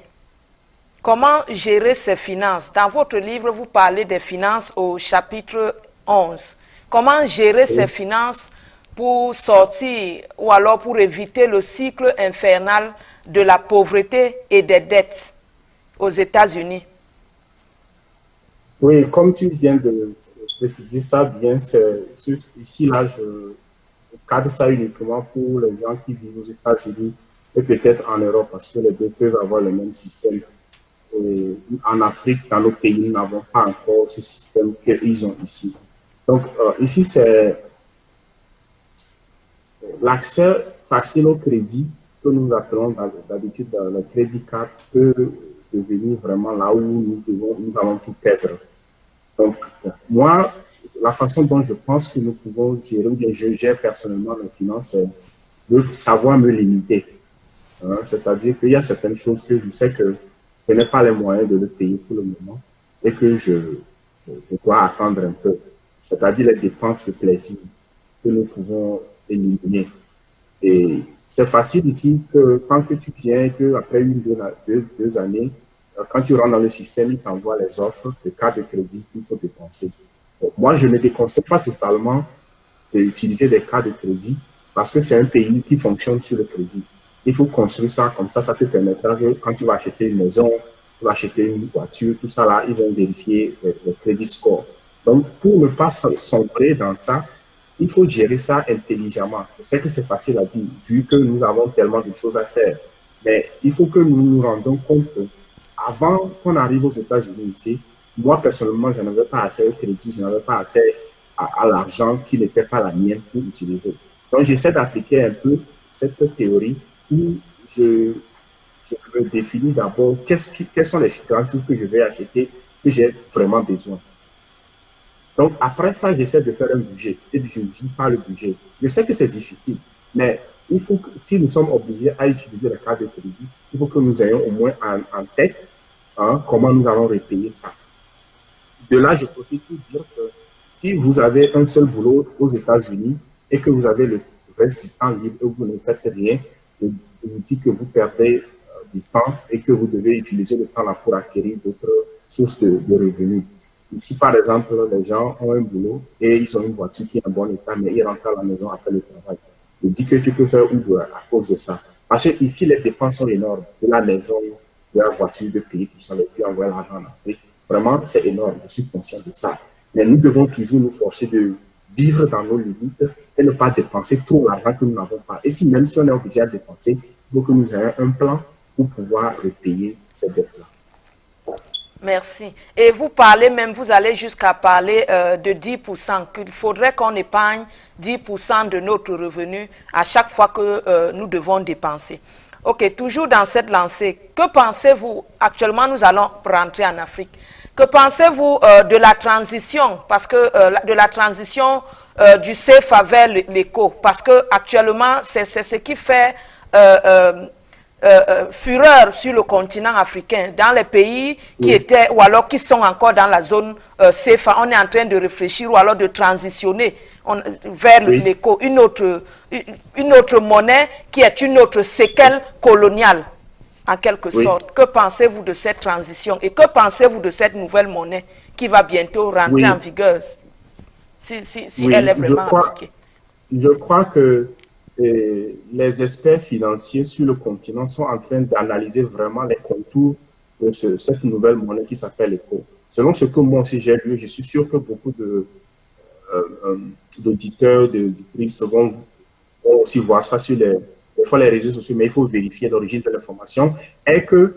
comment gérer ses finances? Dans votre livre, vous parlez des finances au chapitre 11. Comment gérer ses finances pour sortir ou alors pour éviter le cycle infernal de la pauvreté et des dettes aux États-Unis? Oui, comme tu viens de préciser ça bien, ici, là, je cadre ça uniquement pour les gens qui vivent aux États-Unis et peut-être en Europe, parce que les deux peuvent avoir le même système. Et en Afrique, dans nos pays, nous n'avons pas encore ce système qu'ils ont ici. Donc, ici, c'est l'accès facile au crédit, que nous appelons d'habitude le crédit card, peut devenir vraiment là où nous allons tout perdre. Donc, moi, la façon dont je pense que nous pouvons gérer, ou bien je gère personnellement mes finances, c'est de savoir me limiter. Hein, c'est-à-dire qu'il y a certaines choses que je sais que je n'ai pas les moyens de le payer pour le moment et que je dois attendre un peu. C'est-à-dire les dépenses de plaisir que nous pouvons éliminer. Et c'est facile ici que quand que tu viens, qu'après deux années, quand tu rentres dans le système, il t'envoie les offres de cartes de crédit qu'il faut dépenser. Donc, moi, je ne déconseille pas totalement d'utiliser des cartes de crédit parce que c'est un pays qui fonctionne sur le crédit. Il faut construire ça comme ça te permettra que quand tu vas acheter une maison, tu vas acheter une voiture, tout ça là, ils vont vérifier le crédit score. Donc, pour ne pas sombrer dans ça, il faut gérer ça intelligemment. Je sais que c'est facile à dire, vu que nous avons tellement de choses à faire. Mais il faut que nous nous rendons compte que avant qu'on arrive aux États-Unis ici, moi personnellement, je n'avais pas accès au crédit, je n'avais pas accès à l'argent qui n'était pas la mienne pour utiliser. Donc, j'essaie d'appliquer un peu cette théorie où je me définis d'abord quelles sont les grandes choses que je vais acheter, que j'ai vraiment besoin. Donc, après ça, j'essaie de faire un budget et je ne vis pas le budget. Je sais que c'est difficile, mais il faut que, si nous sommes obligés à utiliser la carte de crédit, il faut que nous ayons au moins en tête comment nous allons repayer ça. De là, je profite pour dire que si vous avez un seul boulot aux États-Unis et que vous avez le reste du temps libre et vous ne faites rien, je vous dis que vous perdez du temps et que vous devez utiliser le temps là pour acquérir d'autres sources de revenus. Ici, par exemple, les gens ont un boulot et ils ont une voiture qui est en bon état, mais ils rentrent à la maison après le travail. Je dis que tu peux faire Uber à cause de ça. Parce que ici, les dépenses sont énormes. De la maison, de la voiture, de payer tout ça, et puis envoyer l'argent en Afrique. Vraiment, c'est énorme. Je suis conscient de ça. Mais nous devons toujours nous forcer de vivre dans nos limites et ne pas dépenser tout l'argent que nous n'avons pas. Et si même si on est obligé à dépenser, il faut que nous ayons un plan pour pouvoir repayer ces dettes-là. Merci. Et vous parlez même, vous allez jusqu'à parler de 10%, qu'il faudrait qu'on épargne 10% de notre revenu à chaque fois que nous devons dépenser. Ok, toujours dans cette lancée, que pensez-vous, actuellement nous allons rentrer en Afrique, que pensez-vous de la transition, parce que de la transition du CFA vers l'éco, parce que actuellement c'est ce qui fait fureur sur le continent africain, dans les pays qui étaient, ou alors qui sont encore dans la zone CFA. On est en train de réfléchir ou alors de transitionner vers l'éco, une autre monnaie qui est une autre séquelle coloniale, en quelque sorte. Que pensez-vous de cette transition et que pensez-vous de cette nouvelle monnaie qui va bientôt rentrer en vigueur, si elle est vraiment appliquée? Je crois que les experts financiers sur le continent sont en train d'analyser vraiment les contours de cette nouvelle monnaie qui s'appelle l'ECO. Selon ce que moi aussi j'ai lu, je suis sûr que beaucoup d'auditeurs de PRIX vont aussi voir ça sur les réseaux sociaux, mais il faut vérifier l'origine de l'information, est que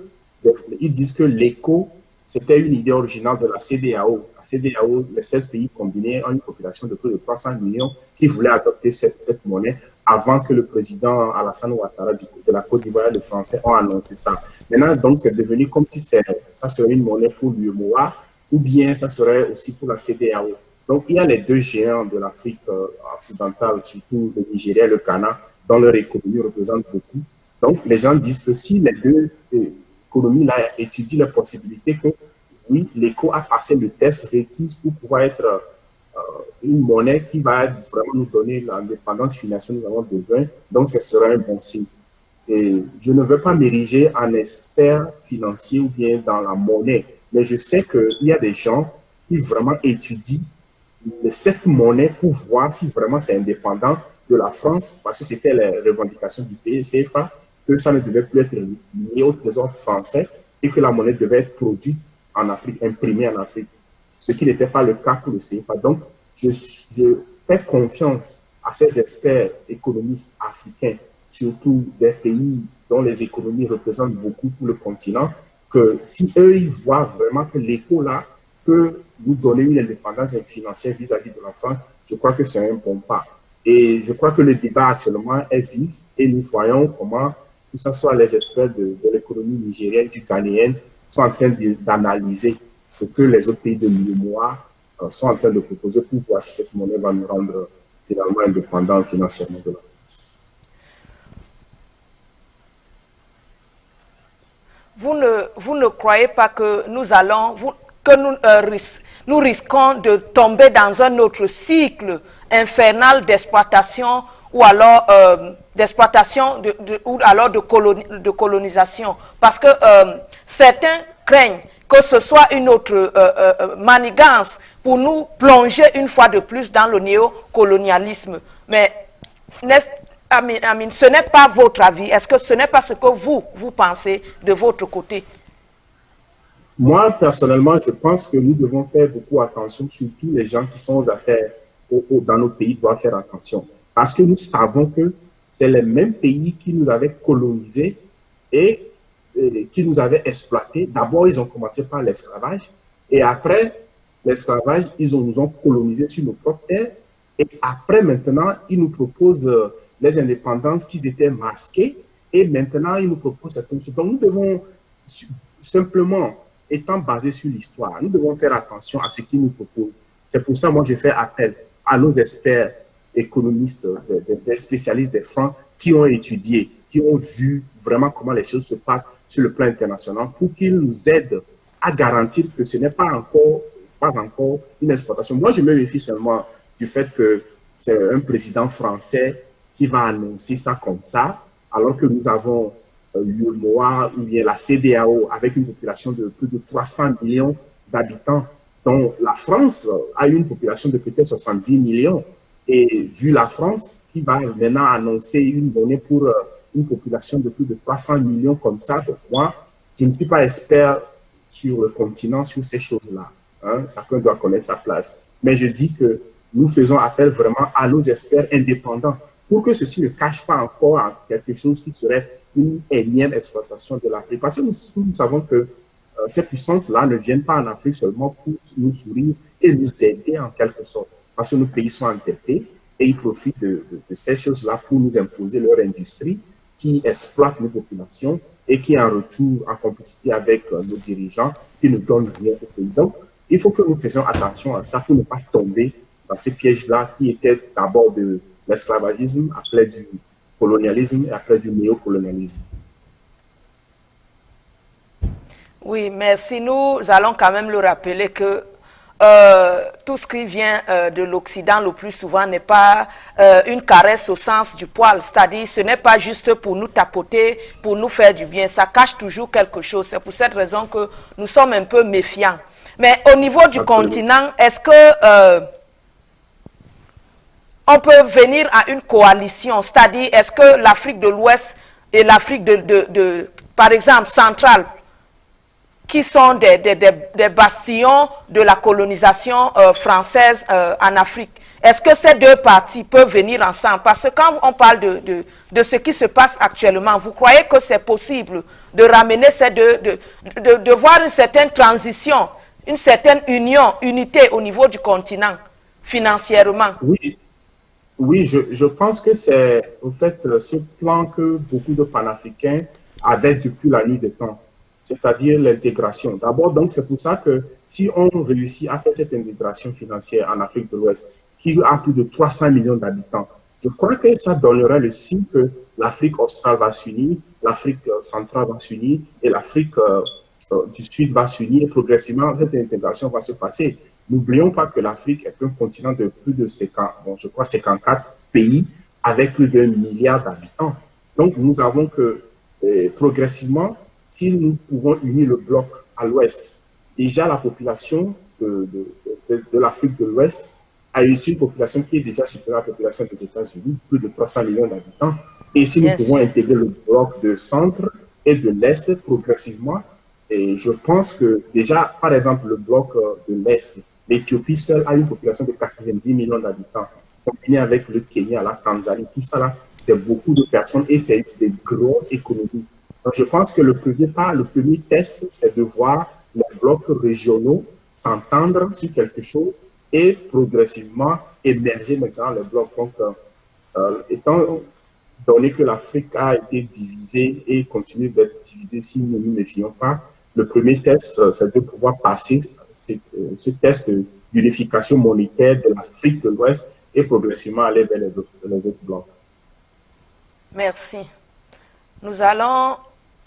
ils disent que l'ECO, c'était une idée originale de la CEDEAO. La CEDEAO, les 16 pays combinés, ont une population de plus de 300 millions qui voulaient adopter cette monnaie avant que le président Alassane Ouattara de la Côte d'Ivoire et le Français ont annoncé ça. Maintenant, donc, c'est devenu comme si ça serait une monnaie pour l'UEMOA ou bien ça serait aussi pour la CEDEAO. Donc, il y a les deux géants de l'Afrique occidentale, surtout le Nigeria et le Ghana, dont leur économie représente beaucoup. Donc, les gens disent que si les deux économies-là étudient la possibilité que, oui, l'ECO a passé le test requis pour pouvoir être une monnaie qui va vraiment nous donner l'indépendance financière que nous avons besoin. Donc, ce sera un bon signe. Et je ne veux pas m'ériger en expert financier ou bien dans la monnaie, mais je sais qu'il y a des gens qui vraiment étudient cette monnaie pour voir si vraiment c'est indépendant de la France, parce que c'était les revendications du CFA, que ça ne devait plus être lié au trésor français et que la monnaie devait être produite en Afrique, imprimée en Afrique, ce qui n'était pas le cas pour le CFA. Donc, je fais confiance à ces experts économistes africains, surtout des pays dont les économies représentent beaucoup pour le continent, que si eux, ils voient vraiment que l'ECO là peut nous donner une indépendance financière vis-à-vis de la France, je crois que c'est un bon pas. Et je crois que le débat actuellement est vif et nous voyons comment, que ce soit les experts de l'économie nigérienne, du Ghanéen, sont en train d'analyser ce que les autres pays de l'UEMOA sont en train de proposer pour voir si cette monnaie va nous rendre finalement indépendants financièrement de la France. Vous ne croyez pas que nous allons, nous risquons de tomber dans un autre cycle infernal d'exploitation ou alors d'exploitation ou alors de colonisation? Parce que certains craignent que ce soit une autre manigance pour nous plonger une fois de plus dans le néocolonialisme. Mais ce n'est pas votre avis. Est-ce que ce n'est pas ce que vous pensez de votre côté? Moi, personnellement, je pense que nous devons faire beaucoup attention, surtout les gens qui sont aux affaires dans nos pays doivent faire attention. Parce que nous savons que c'est les mêmes pays qui nous avaient colonisés et qui nous avaient exploités. D'abord, ils ont commencé par l'esclavage et après l'esclavage, ils nous ont colonisés sur nos propres terres. Et après, maintenant, ils nous proposent les indépendances qui étaient masquées et maintenant, ils nous proposent certaines choses. Donc, nous devons simplement, étant basés sur l'histoire, nous devons faire attention à ce qu'ils nous proposent. C'est pour ça, moi, je fais appel à nos experts économistes, des spécialistes des francs qui ont étudié, qui ont vu vraiment comment les choses se passent sur le plan international pour qu'ils nous aident à garantir que ce n'est pas encore une exploitation. Moi, je me méfie seulement du fait que c'est un président français qui va annoncer ça comme ça, alors que nous avons l'UEMOA ou bien la CEDEAO avec une population de plus de 300 millions d'habitants, dont la France a une population de peut-être 70 millions. Et vu la France qui va maintenant annoncer une monnaie pour une population de plus de 300 millions comme ça, donc moi, je ne suis pas expert sur le continent, sur ces choses-là. Hein? Chacun doit connaître sa place. Mais je dis que nous faisons appel vraiment à nos experts indépendants pour que ceci ne cache pas encore quelque chose qui serait une énième exploitation de l'Afrique. Parce que nous savons que ces puissances-là ne viennent pas en Afrique seulement pour nous sourire et nous aider en quelque sorte. Parce que nos pays sont endettés et ils profitent de ces choses-là pour nous imposer leur industrie qui exploite nos populations et qui, en retour, en complicité avec nos dirigeants, qui ne donnent rien au pays. Donc, il faut que nous fassions attention à ça pour ne pas tomber dans ces pièges-là qui étaient d'abord de l'esclavagisme, après du colonialisme et après du néocolonialisme. Oui, merci. Nous allons quand même le rappeler que tout ce qui vient de l'Occident le plus souvent n'est pas une caresse au sens du poil. C'est-à-dire, ce n'est pas juste pour nous tapoter, pour nous faire du bien. Ça cache toujours quelque chose. C'est pour cette raison que nous sommes un peu méfiants. Mais au niveau du continent, est-ce que on peut venir à une coalition? C'est-à-dire, est-ce que l'Afrique de l'Ouest et l'Afrique par exemple, centrale, qui sont des bastions de la colonisation française en Afrique. Est-ce que ces deux parties peuvent venir ensemble? Parce que quand on parle de ce qui se passe actuellement, vous croyez que c'est possible de ramener ces deux, de voir une certaine transition, une certaine unité au niveau du continent, financièrement? Oui, je pense que c'est au fait ce plan que beaucoup de panafricains avaient depuis la nuit des temps, c'est-à-dire l'intégration. D'abord, donc, c'est pour ça que si on réussit à faire cette intégration financière en Afrique de l'Ouest, qui a plus de 300 millions d'habitants, je crois que ça donnerait le signe que l'Afrique australe va s'unir, l'Afrique centrale va s'unir et l'Afrique du Sud va s'unir et progressivement, cette intégration va se passer. N'oublions pas que l'Afrique est un continent de plus de 50, bon, je crois 54 pays avec plus d'1 milliard d'habitants. Donc, nous avons que progressivement, si nous pouvons unir le bloc à l'ouest, déjà la population de l'Afrique de l'Ouest a une population qui est déjà supérieure à la population des États-Unis, plus de 300 millions d'habitants. Et si nous pouvons intégrer le bloc de centre et de l'Est progressivement, et je pense que déjà, par exemple, le bloc de l'Est, l'Éthiopie seule a une population de 90 millions d'habitants, combiné avec le Kenya, la Tanzanie, tout ça là, c'est beaucoup de personnes et c'est des grosses économies. Donc, je pense que le premier test, c'est de voir les blocs régionaux s'entendre sur quelque chose et progressivement émerger maintenant les blocs. Donc, étant donné que l'Afrique a été divisée et continue d'être divisée si nous ne nous méfions pas, le premier test, c'est de pouvoir passer ce test d'unification monétaire de l'Afrique de l'Ouest et progressivement aller vers les autres blocs. Merci. Nous allons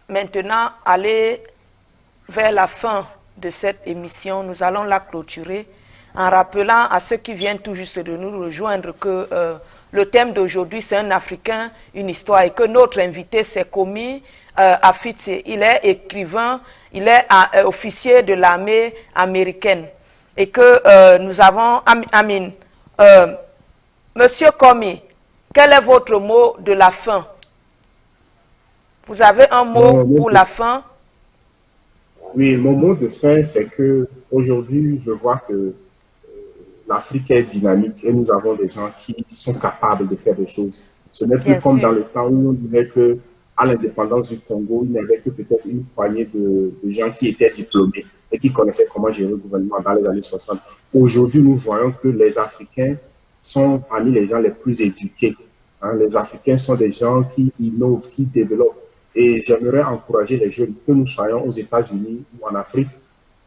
maintenant aller vers la fin de cette émission. Nous allons la clôturer en rappelant à ceux qui viennent tout juste de nous rejoindre que le thème d'aujourd'hui, c'est un Africain, une histoire, et que notre invité, c'est Komi Afitse. Il est écrivain, il est officier de l'armée américaine. Et que nous avons, Monsieur Komi, quel est votre mot de la fin? Vous avez un mot pour la fin? Oui, mon mot de fin, c'est que aujourd'hui, je vois que l'Afrique est dynamique et nous avons des gens qui sont capables de faire des choses. Ce n'est plus comme dans le temps où on disait que à l'indépendance du Congo, il n'y avait que peut-être une poignée de gens qui étaient diplômés et qui connaissaient comment gérer le gouvernement dans les années 60. Aujourd'hui, nous voyons que les Africains sont parmi les gens les plus éduqués. Hein. Les Africains sont des gens qui innovent, qui développent. Et j'aimerais encourager les jeunes, que nous soyons aux États-Unis ou en Afrique,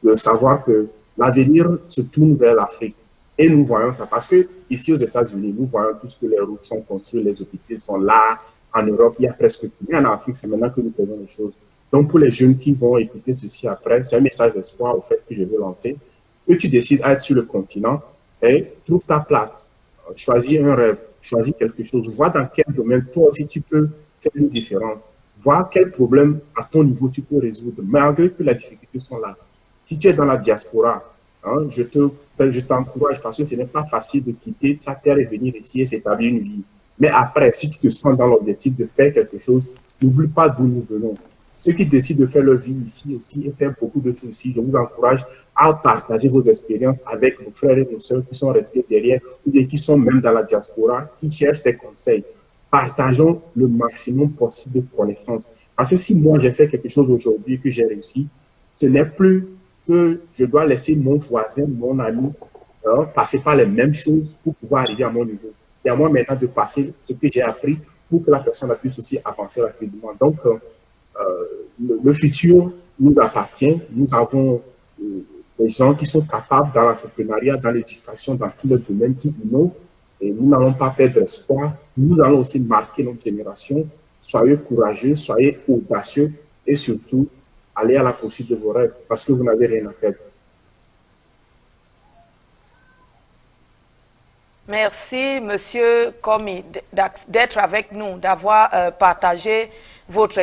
de savoir que l'avenir se tourne vers l'Afrique. Et nous voyons ça parce que ici aux États-Unis, nous voyons tout ce que les routes sont construites, les hôpitaux sont là. En Europe, il y a presque tout. Mais en Afrique, c'est maintenant que nous faisons les choses. Donc, pour les jeunes qui vont écouter ceci après, c'est un message d'espoir au fait que je veux lancer. Que tu décides d'être sur le continent et trouve ta place. Choisis un rêve, choisis quelque chose. Vois dans quel domaine toi aussi tu peux faire une différence. Vois quel problème à ton niveau tu peux résoudre, malgré que les difficultés sont là. Si tu es dans la diaspora, hein, je t'encourage parce que ce n'est pas facile de quitter ta terre et venir ici et s'établir une vie. Mais après, si tu te sens dans l'objectif de faire quelque chose, n'oublie pas d'où nous venons. Ceux qui décident de faire leur vie ici aussi et faire beaucoup de choses ici, je vous encourage à partager vos expériences avec vos frères et vos sœurs qui sont restés derrière ou qui sont même dans la diaspora, qui cherchent des conseils. Partageons le maximum possible de connaissances. Parce que si moi j'ai fait quelque chose aujourd'hui que j'ai réussi, ce n'est plus que je dois laisser mon voisin, mon ami, passer par les mêmes choses pour pouvoir arriver à mon niveau. C'est à moi maintenant de passer ce que j'ai appris pour que la personne puisse aussi avancer rapidement. Donc, le futur nous appartient. Nous avons des gens qui sont capables dans l'entrepreneuriat, dans l'éducation, dans tous les domaines qui innovent. Et nous n'allons pas perdre espoir. Nous allons aussi marquer notre génération. Soyez courageux, soyez audacieux et surtout, aller à la poursuite de vos rêves parce que vous n'avez rien à perdre. Merci, Monsieur Komi, d'être avec nous, d'avoir partagé votre expérience.